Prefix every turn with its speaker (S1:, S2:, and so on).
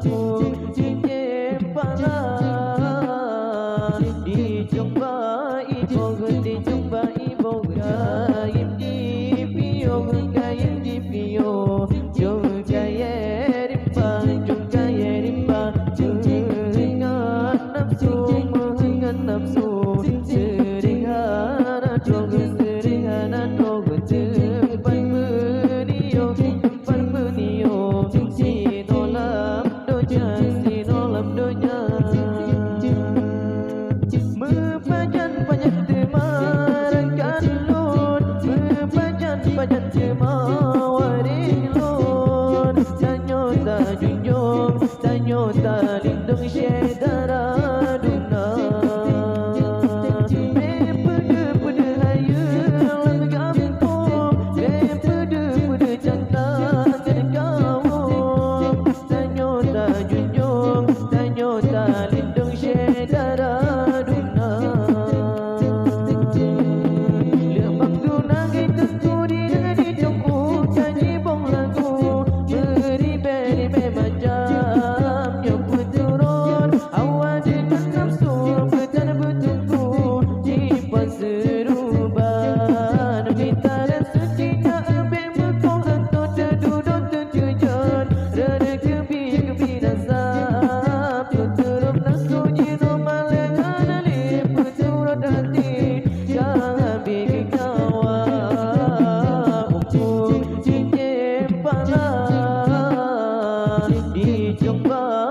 S1: Umum Pala dijumpai boga dijumpai boga di pio gayem di pio juga yerimpa dengan nafsu serihana doga tempat beniyo si dalam donya Mepajan-pajan temarankan lun Mepajan-pajan temawaring lun Tanyo ta junjung Tanyo ta lindung syedara duna Pede-pede hayal gampung Pede-pede cantan kawung Tanyo ta junjung Tanyo ta lindung syedara Dijumpa